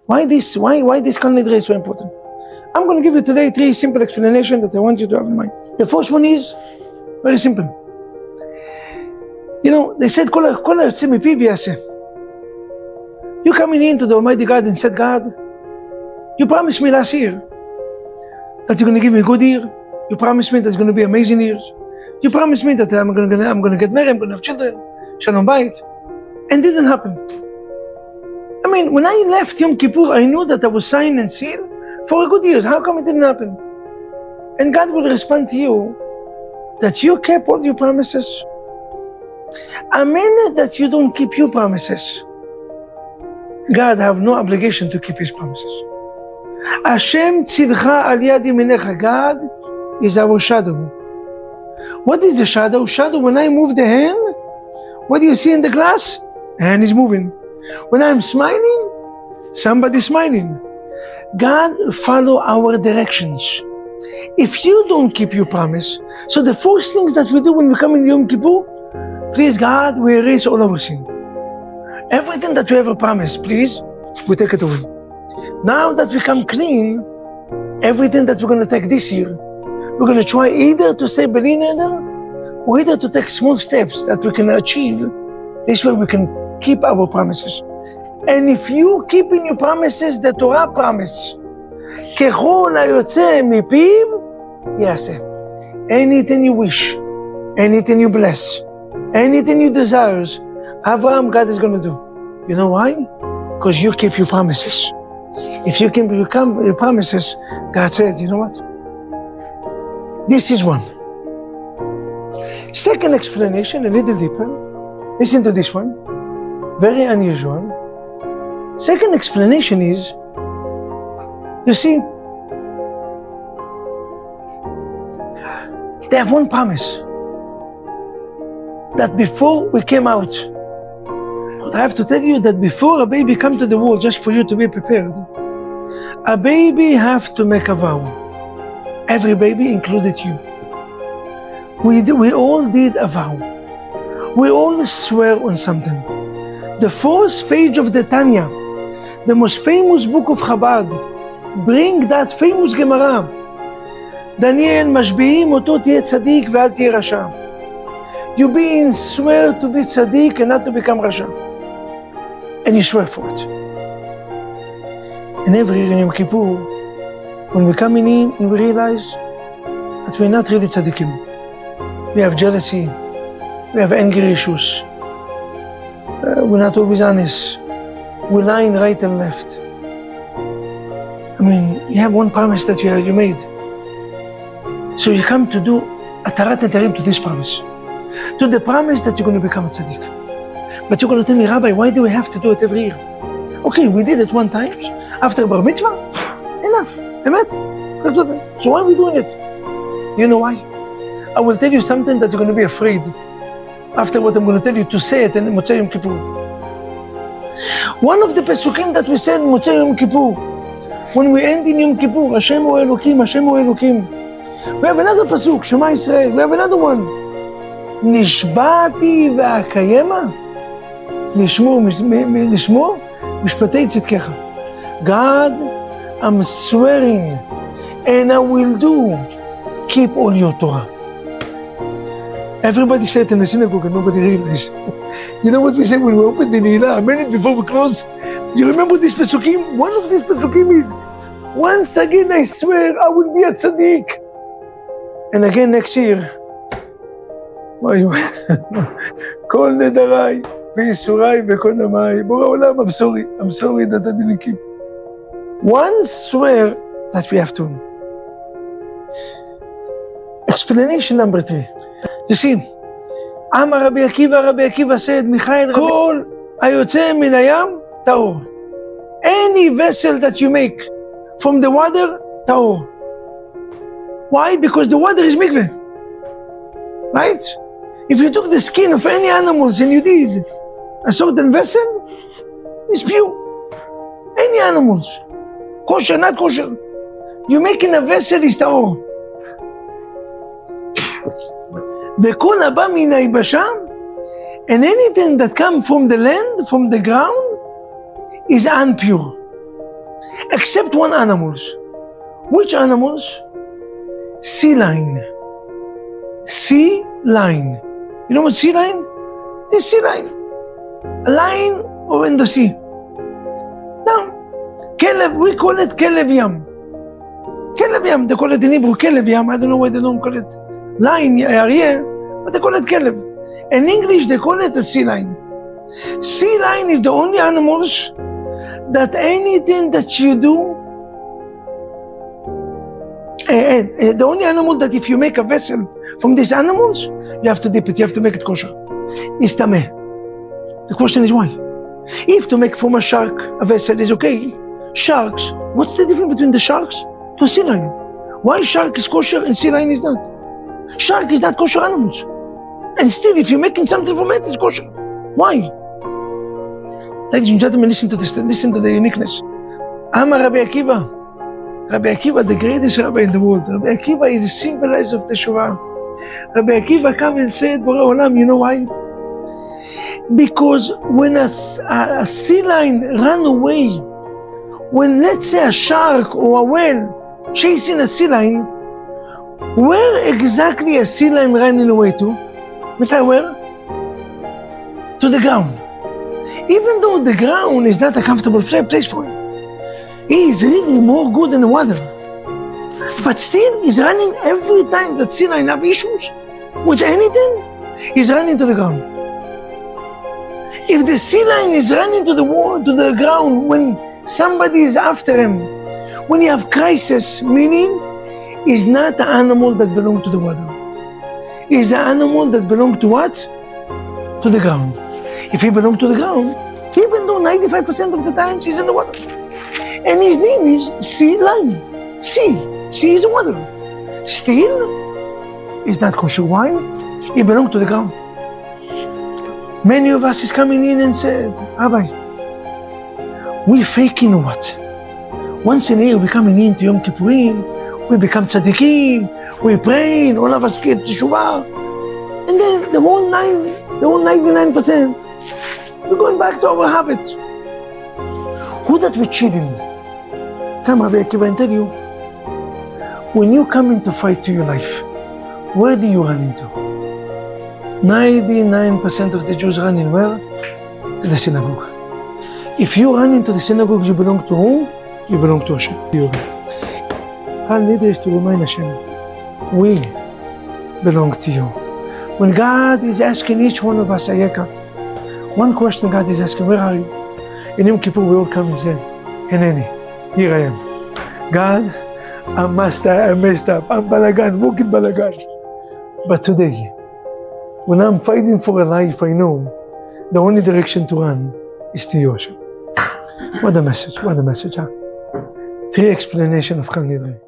Why this Kol Nidrei is so important? I'm going to give you today 3 simple explanations that I want you to have in mind. The first one is very simple. You know, they said, Kol Yotze Mipiv Yaseh. You coming into the Almighty God and said, God, you promised me last year that you're going to give me a good year. You promised me that it's going to be amazing years. You promised me that I'm going to get married, I'm going to have children, Shalom Bayit. And it didn't happen. I mean, when I left Yom Kippur, I knew that I was signed and sealed for a good year. How come it didn't happen? And God will respond to you that you kept all your promises. A minute that you don't keep your promises, God have no obligation to keep his promises. Hashem tzidcha al yad yaminecha. God is our shadow. What is the shadow? Shadow, when I move the hand, what do you see in the glass? The hand is moving. When I'm smiling, somebody's smiling. God follow our directions. If you don't keep your promise, so the first things that we do when we come in Yom Kippur, please God, we erase all our sin. Everything that we ever promised, please, we take it away. Now that we come clean, everything that we're going to take this year, we're going to try either to say Beli Neder, or either to take small steps that we can achieve. This way we can keep our promises. And if you keep in your promises, the Torah promise, Kol Yotze Mipiv Yaseh. Anything you wish, anything you bless, anything you desires, Abraham, God is going to do. You know why? Because you keep your promises. If you keep your promises, God said, you know what? This is one. Second explanation, a little deeper. Listen to this one. Very unusual. Second explanation is, you see, they have one promise. That before we came out, but I have to tell you that before a baby comes to the world, just for you to be prepared, a baby have to make a vow. Every baby, included you. We all did a vow. We all swear on something. The fourth page of the Tanya, the most famous book of Chabad, bring that famous Gemara. Daniel, משביעים אותו תהיה צדיק ואל תהיה רשע. You being swear to be tzaddik and not to become rasha. And you swear for it. And every year in Yom Kippur, when we're coming in and we realize that we're not really tzaddikim. We have jealousy, we have anger issues, we're not always honest, we're lying right and left. I mean, you have one promise that you made. So you come to do atarat netarim to this promise. To the promise that you're going to become a tzaddik. But you're going to tell me, Rabbi, why do we have to do it every year? Okay, we did it one time, after bar mitzvah, enough, emet. So why are we doing it? You know why? I will tell you something that you're going to be afraid, after what I'm going to tell you, to say it in Motzei Yom Kippur. One of the pesukim that we said in Motzei Yom Kippur, when we end in Yom Kippur, Hashem o Elokim, Hashem o Elokim. We have another pasuk, Shema Yisrael, we have another one. נשבעתי ואקיימה, לשמור משפטי צדקך. God, I'm swearing, and I will do, keep all your Torah. Everybody said it in the synagogue and nobody realized. You know what we say when we open the Neilah, a minute before we close? You remember this pesukim? One of these pesukim is, once again I swear I will be a tzaddik. And again next year, Kol Nidrei, v'Yisurai v'Kol Namai. Bora Olam, I'm sorry that I didn't keep. One swear that we have to. Explanation number 3. You see, Amar Rabbi Akiva said, Michael, Kol Hayotze min hayam tahor. Any vessel that you make from the water, tahor. Why? Because the water is mikveh. Right? If you took the skin of any animals and you did a certain vessel, it's pure. Any animals. Kosher, not kosher. You're making a vessel is tahor. וכל הבא מן היבשה, and anything that comes from the land, from the ground, is impure. except one animals. Which animals? Sea lion. Sea lion. You know what sea lion? It's sea lion. A lion or in the sea. Now, Kelev, we call it Kelev Yam. Kelev Yam, they call it in Hebrew Kelev Yam. I don't know why they don't call it lion, Aryeh, but they call it Kelev. In English, they call it a sea lion. Sea lion is the only animals that anything that you do, the only animal that if you make a vessel from these animals, you have to dip it, you have to make it kosher. It's tameh. The question is why? If to make from a shark a vessel is okay, sharks, what's the difference between the sharks to a sea lion? Why shark is kosher and sea lion is not? Shark is not kosher animals. And still, if you're making something from it, it's kosher. Why? Ladies and gentlemen, listen to this, listen to the uniqueness. I'm a Rabbi Akiva. Rabbi Akiva, the greatest rabbi in the world. Rabbi Akiva is a symbolizer of Teshuvah. Rabbi Akiva came and said, Borei Olam, you know why? Because when a sea lion ran away, when let's say a shark or a whale chasing a sea lion, where exactly a sea lion running away to? Where? To the ground. Even though the ground is not a comfortable place for him, he is really more good than the water. But still, he's running every time that sea lion have issues with anything, he's running to the ground. If the sea lion is running to the ground when somebody is after him, when you have crisis, meaning he's not an animal that belongs to the water. He's an animal that belongs to what? To the ground. If he belongs to the ground, even though 95% of the times he's in the water. And his name is sea lion. Sea is water. Still, he's not kosher. Why? He belongs to the ground. Many of us is coming in and said, Rabbi, we faking what? Once in a year we coming into Yom Kippur, we become tzaddikim, we praying, all of us get Teshuvah. And then the whole 99%, we're going back to our habits. Who that we're cheating? Come, Rabbi Akiva, and tell you, when you come into fight to your life, where do you run into? 99% of the Jews run in where? To the synagogue. If you run into the synagogue, you belong to whom? You belong to Hashem. Kol Nidrei is to remind Hashem, we belong to you. When God is asking each one of us, Ayeka, one question God is asking, where are you? In Yom Kippur, we all come and say, Hineni, here I am. God, I'm messed up, I'm balagan, walking balagan. But today, when I'm fighting for a life, I know the only direction to run is to you, Hashem. What a message, huh? 3 explanations of Kol Nidrei.